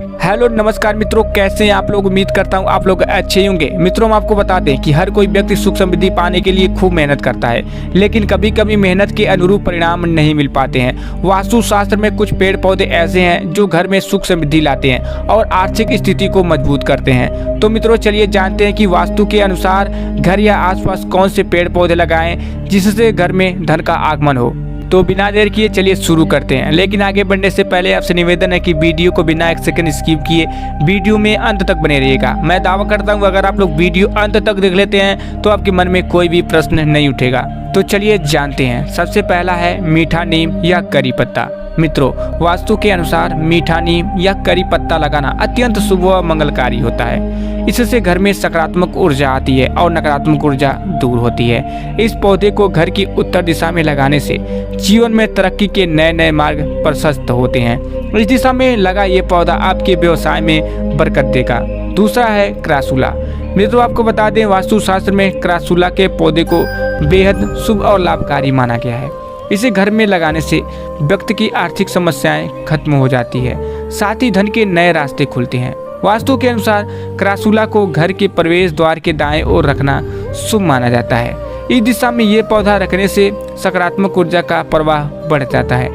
Hello नमस्कार मित्रों, कैसे हैं आप लोग। उम्मीद करता हूं आप लोग अच्छे ही होंगे। मित्रों हम आपको बता दें कि हर कोई व्यक्ति सुख समृद्धि पाने के लिए खूब मेहनत करता है, लेकिन कभी कभी मेहनत के अनुरूप परिणाम नहीं मिल पाते हैं। वास्तु शास्त्र में कुछ पेड़ पौधे ऐसे हैं जो घर में सुख समृद्धि लाते हैं और आर्थिक स्थिति को मजबूत करते हैं। तो मित्रों चलिए जानते हैं कि वास्तु के अनुसार घर या आसपास कौन से पेड़ पौधे लगाएं जिससे घर में धन का आगमन हो। तो बिना देर किए चलिए शुरू करते हैं। लेकिन आगे बढ़ने से पहले आपसे निवेदन है कि वीडियो को बिना एक सेकंड स्किप किए वीडियो में अंत तक बने रहिएगा। मैं दावा करता हूं अगर आप लोग वीडियो अंत तक देख लेते हैं तो आपके मन में कोई भी प्रश्न नहीं उठेगा। तो चलिए जानते हैं। सबसे पहला है मीठा नीम या करी पत्ता। मित्रों वास्तु के अनुसार मीठा नीम या करी पत्ता लगाना अत्यंत शुभ व मंगलकारी होता है। इससे घर में सकारात्मक ऊर्जा आती है और नकारात्मक ऊर्जा दूर होती है। इस पौधे को घर की उत्तर दिशा में लगाने से जीवन में तरक्की के नए नए मार्ग प्रशस्त होते हैं। इस दिशा में लगा ये पौधा आपके व्यवसाय में बरकत देगा। दूसरा है क्रासुला। मित्रों आपको बता दें वास्तु शास्त्र में क्रासुला के पौधे को बेहद शुभ और लाभकारी माना गया है। इसे घर में लगाने से व्यक्ति की आर्थिक समस्याएं खत्म हो जाती है, साथ ही धन के नए रास्ते खुलते हैं। वास्तु के अनुसार क्रासुला को घर के प्रवेश द्वार के दाएं ओर रखना शुभ माना जाता है। इस दिशा में ये पौधा रखने से सकारात्मक ऊर्जा का प्रवाह बढ़ जाता है,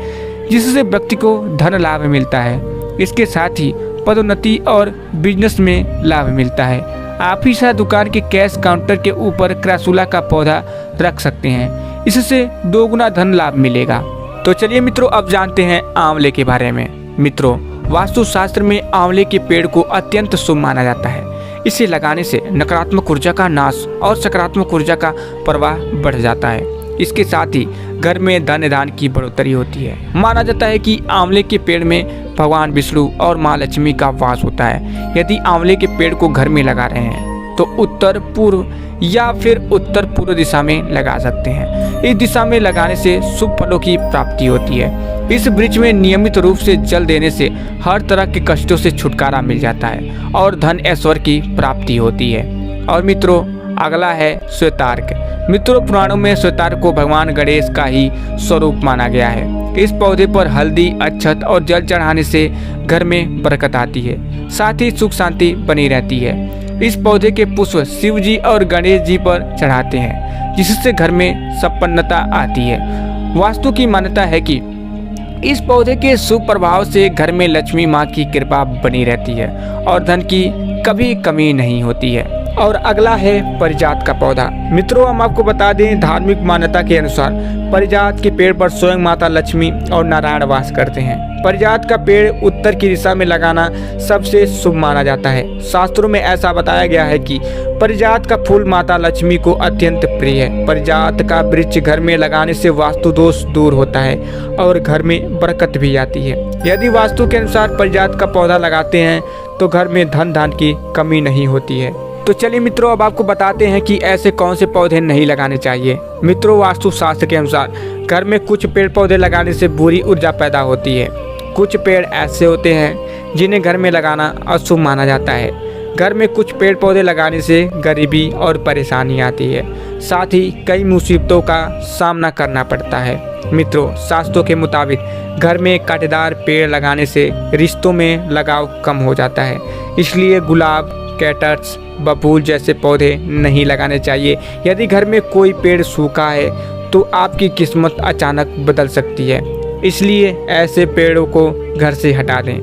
जिससे व्यक्ति को धन लाभ मिलता है। इसके साथ ही पदोन्नति और बिजनेस में लाभ मिलता है। ऑफिस या दुकान के कैश काउंटर के ऊपर क्रासुला का पौधा रख सकते हैं, इससे दोगुना धन लाभ मिलेगा। तो चलिए मित्रों अब जानते हैं आंवले के बारे में। मित्रों वास्तु शास्त्र में आंवले के पेड़ को अत्यंत शुभ माना जाता है। इसे लगाने से नकारात्मक ऊर्जा का नाश और सकारात्मक ऊर्जा का प्रवाह बढ़ जाता है। इसके साथ ही घर में धन धान की बढ़ोतरी होती है। माना जाता है कि आंवले के पेड़ में भगवान विष्णु और माँ लक्ष्मी का वास होता है। यदि आंवले के पेड़ को घर में लगा रहे हैं तो उत्तर पूर्व या फिर उत्तर पूर्व दिशा में लगा सकते हैं। इस दिशा में लगाने से शुभ फलों की प्राप्ति होती है। इस वृक्ष में नियमित रूप से जल देने से हर तरह के कष्टों से छुटकारा मिल जाता है और धन ऐश्वर्य की प्राप्ति होती है। और मित्रों अगला है श्वेतार्क। मित्रों पुराणों में श्वेतार्क को भगवान गणेश का ही स्वरूप माना गया है। इस पौधे पर हल्दी, अक्षत और जल चढ़ाने से घर में बरकत आती है, साथ ही सुख शांति बनी रहती है। इस पौधे के पुष्प शिव जी और गणेश जी पर चढ़ाते हैं, जिससे घर में संपन्नता आती है। वास्तु की मान्यता है कि इस पौधे के शुभ प्रभाव से घर में लक्ष्मी माँ की कृपा बनी रहती है और धन की कभी कमी नहीं होती है। और अगला है पारिजात का पौधा। मित्रों हम आपको बता दें धार्मिक मान्यता के अनुसार पारिजात के पेड़ पर स्वयं माता लक्ष्मी और नारायण वास करते हैं। पारिजात का पेड़ उत्तर की दिशा में लगाना सबसे शुभ माना जाता है। शास्त्रों में ऐसा बताया गया है कि पारिजात का फूल माता लक्ष्मी को अत्यंत प्रिय है। पारिजात का वृक्ष घर में लगाने से वास्तु दोष दूर होता है और घर में बरकत भी आती है। यदि वास्तु के अनुसार पारिजात का पौधा लगाते हैं तो घर में धन धान की कमी नहीं होती है। तो चलिए मित्रों अब आपको बताते हैं कि ऐसे कौन से पौधे नहीं लगाने चाहिए। मित्रों वास्तु शास्त्र के अनुसार घर में कुछ पेड़ पौधे लगाने से बुरी ऊर्जा पैदा होती है। कुछ पेड़ ऐसे होते हैं जिन्हें घर में लगाना अशुभ माना जाता है। घर में कुछ पेड़ पौधे लगाने से गरीबी और परेशानी आती है, साथ ही कई मुसीबतों का सामना करना पड़ता है। मित्रों शास्त्रों के मुताबिक घर में कांटेदार पेड़ लगाने से रिश्तों में लगाव कम हो जाता है, इसलिए गुलाब, कैक्टस, बबूल जैसे पौधे नहीं लगाने चाहिए। यदि घर में कोई पेड़ सूखा है तो आपकी किस्मत अचानक बदल सकती है, इसलिए ऐसे पेड़ों को घर से हटा दें।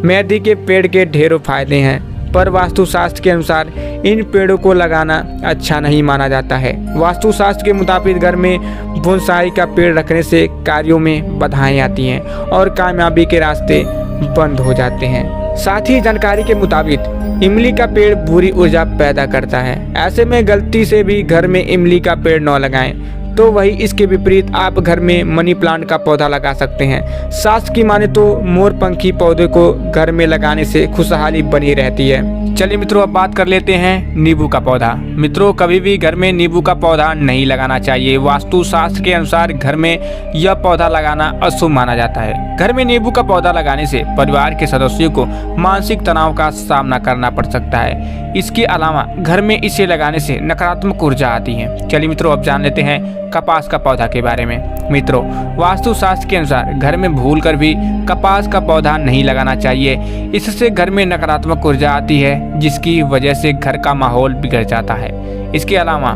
मेहंदी के पेड़ के ढेरों फायदे हैं, पर वास्तुशास्त्र के अनुसार इन पेड़ों को लगाना अच्छा नहीं माना जाता है। वास्तुशास्त्र के मुताबिक घर में बोनसाई का पेड़ रखने से कार्यों में बाधाएं आती हैं और कामयाबी के रास्ते बंद हो जाते हैं। साथ ही जानकारी के मुताबिक इमली का पेड़ बुरी ऊर्जा पैदा करता है। ऐसे में गलती से भी घर में इमली का पेड़ न लगाएं। तो वही इसके विपरीत आप घर में मनी प्लांट का पौधा लगा सकते हैं। शास्त्र की माने तो मोरपंखी पौधे को घर में लगाने से खुशहाली बनी रहती है। चलिए मित्रों अब बात कर लेते हैं नींबू का पौधा। मित्रों कभी भी घर में नींबू का पौधा नहीं लगाना चाहिए। वास्तु शास्त्र के अनुसार घर में यह पौधा लगाना अशुभ माना जाता है। घर में नींबू का पौधा लगाने से परिवार के सदस्यों को मानसिक तनाव का सामना करना पड़ सकता है। इसके अलावा घर में इसे लगाने से नकारात्मक ऊर्जा आती है। चलिए मित्रों अब जान लेते हैं कपास का पौधा के बारे में। मित्रों, वास्तुशास्त्र के अनुसार घर में भूलकर भी कपास का पौधा नहीं लगाना चाहिए। इससे घर में नकारात्मक ऊर्जा आती है, जिसकी वजह से घर का माहौल बिगड़ जाता है। इसके अलावा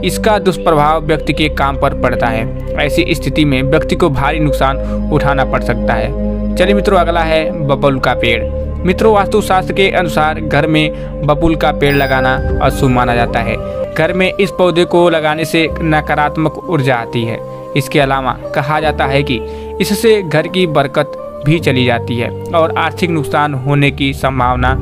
इसका दुष्प्रभाव व्यक्ति के काम पर पड़ता है। ऐसी स्थिति में व्यक्ति को भारी नुकसान उठाना पड़ सकता है। चलिए मित्रों, अगला है बबूल का पेड़। मित्रों, वास्तुशास्त्र के अनुसार घर में बबूल का पेड़ लगाना अशुभ माना जाता है। घर में इस पौधे को लगाने से नकारात्मक ऊर्जा आती है। इसके अलावा कहा जाता है कि इससे घर की बरकत भी चली जाती है और आर्थिक नुकसान होने की संभावना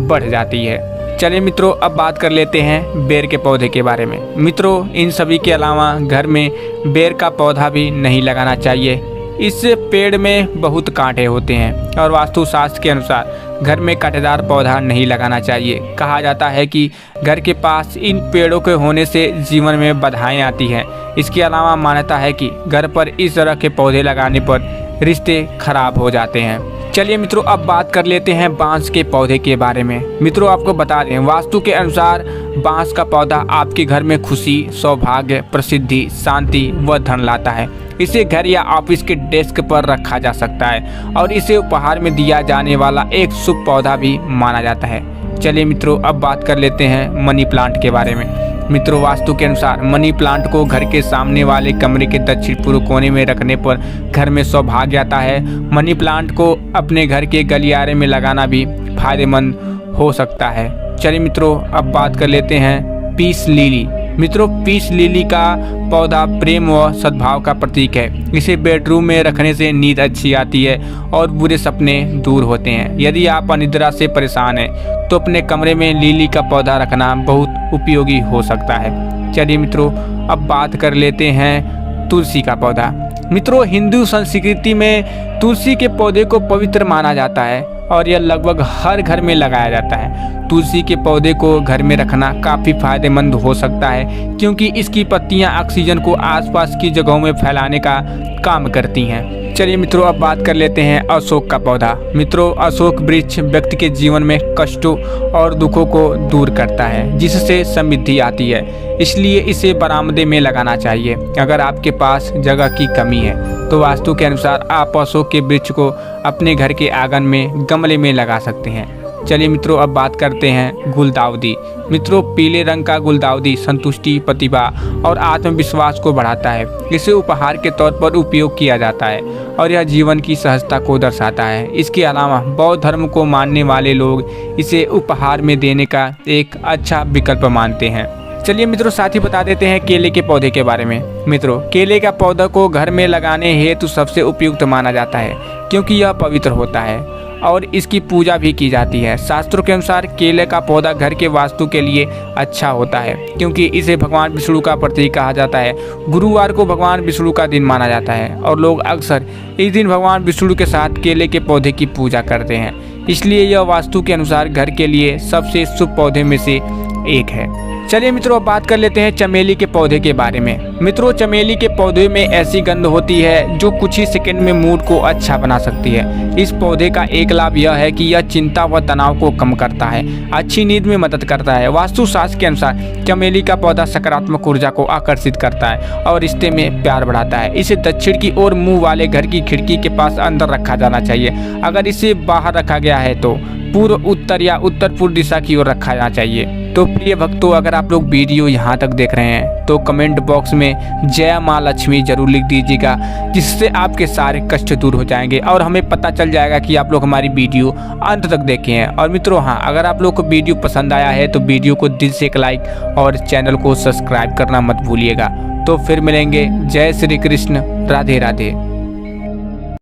बढ़ जाती है। चलिए मित्रों, अब बात कर लेते हैं बेर के पौधे के बारे में। मित्रों, इन सभी के अलावा घर में बेर का पौधा भी नहीं लगाना चाहिए। इस पेड़ में बहुत कांटे होते हैं और वास्तुशास्त्र के अनुसार घर में कांटेदार पौधा नहीं लगाना चाहिए। कहा जाता है कि घर के पास इन पेड़ों के होने से जीवन में बाधाएं आती हैं। इसके अलावा मान्यता है कि घर पर इस तरह के पौधे लगाने पर रिश्ते खराब हो जाते हैं। चलिए मित्रों, अब बात कर लेते हैं बांस के पौधे के बारे में। मित्रों, आपको बता दें, वास्तु के अनुसार बांस का पौधा आपके घर में खुशी, सौभाग्य, प्रसिद्धि, शांति व धन लाता है। इसे घर या ऑफिस के डेस्क पर रखा जा सकता है और इसे उपहार में दिया जाने वाला एक शुभ पौधा भी माना जाता है। चलिए मित्रों, अब बात कर लेते हैं मनी प्लांट के बारे में। मित्रों, वास्तु के अनुसार मनी प्लांट को घर के सामने वाले कमरे के दक्षिण पूर्व कोने में रखने पर घर में सौभाग्य आता है। मनी प्लांट को अपने घर के गलियारे में लगाना भी फायदेमंद हो सकता है। चलिए मित्रों, अब बात कर लेते हैं पीस लिली। मित्रों, पीस लिली का पौधा प्रेम व सद्भाव का प्रतीक है। इसे बेडरूम में रखने से नींद अच्छी आती है और बुरे सपने दूर होते हैं। यदि आप अनिद्रा से परेशान हैं तो अपने कमरे में लिली का पौधा रखना बहुत उपयोगी हो सकता है। चलिए मित्रों, अब बात कर लेते हैं तुलसी का पौधा। मित्रों, हिंदू संस्कृति में तुलसी के पौधे को पवित्र माना जाता है और यह लगभग हर घर में लगाया जाता है। तुलसी के पौधे को घर में रखना काफ़ी फायदेमंद हो सकता है, क्योंकि इसकी पत्तियां ऑक्सीजन को आसपास की जगहों में फैलाने का काम करती हैं। चलिए मित्रों, अब बात कर लेते हैं अशोक का पौधा। मित्रों, अशोक वृक्ष व्यक्ति के जीवन में कष्टों और दुखों को दूर करता है, जिससे समृद्धि आती है। इसलिए इसे बरामदे में लगाना चाहिए। अगर आपके पास जगह की कमी है तो वास्तु के अनुसार आप अशोक के वृक्ष को अपने घर के आंगन में गमले में लगा सकते हैं। चलिए मित्रों, अब बात करते हैं गुलदाउदी। मित्रों, पीले रंग का गुलदाउदी संतुष्टि, प्रतिभा और आत्मविश्वास को बढ़ाता है। इसे उपहार के तौर पर उपयोग किया जाता है और यह जीवन की सहजता को दर्शाता है। इसके अलावा बौद्ध धर्म को मानने वाले लोग इसे उपहार में देने का एक अच्छा विकल्प मानते हैं। चलिए मित्रों, साथ ही बता देते हैं केले के पौधे के बारे में। मित्रों, केले का पौधा को घर में लगाने हेतु सबसे उपयुक्त माना जाता है, क्योंकि यह पवित्र होता है और इसकी पूजा भी की जाती है। शास्त्रों के अनुसार केले का पौधा घर के वास्तु के लिए अच्छा होता है, क्योंकि इसे भगवान विष्णु का प्रतीक कहा जाता है। गुरुवार को भगवान विष्णु का दिन माना जाता है और लोग अक्सर इस दिन भगवान विष्णु के साथ केले के पौधे की पूजा करते हैं। इसलिए यह वास्तु के अनुसार घर के लिए सबसे शुभ पौधे में से एक है। चलिए मित्रों, अब बात कर लेते हैं चमेली के पौधे के बारे में। मित्रों, चमेली के पौधे में ऐसी गंध होती है जो कुछ ही सेकंड में मूड को अच्छा बना सकती है। इस पौधे का एक लाभ यह है कि यह चिंता व तनाव को कम करता है, अच्छी नींद में मदद करता है। वास्तुशास्त्र के अनुसार चमेली का पौधा सकारात्मक ऊर्जा को आकर्षित करता है और रिश्ते में प्यार बढ़ाता है। इसे दक्षिण की ओर मुंह वाले घर की खिड़की के पास अंदर रखा जाना चाहिए। अगर इसे बाहर रखा गया है तो पूर्व, उत्तर या उत्तर पूर्व दिशा की ओर रखा जाना चाहिए। तो प्रिय भक्तों, अगर आप लोग वीडियो यहाँ तक देख रहे हैं तो कमेंट बॉक्स में जय माँ लक्ष्मी जरूर लिख दीजिएगा, जिससे आपके सारे कष्ट दूर हो जाएंगे और हमें पता चल जाएगा कि आप लोग हमारी वीडियो अंत तक देखे हैं। और मित्रों, हाँ, अगर आप लोग को वीडियो पसंद आया है तो वीडियो को दिल से एक लाइक और चैनल को सब्सक्राइब करना मत भूलिएगा। तो फिर मिलेंगे। जय श्री कृष्ण, राधे राधे।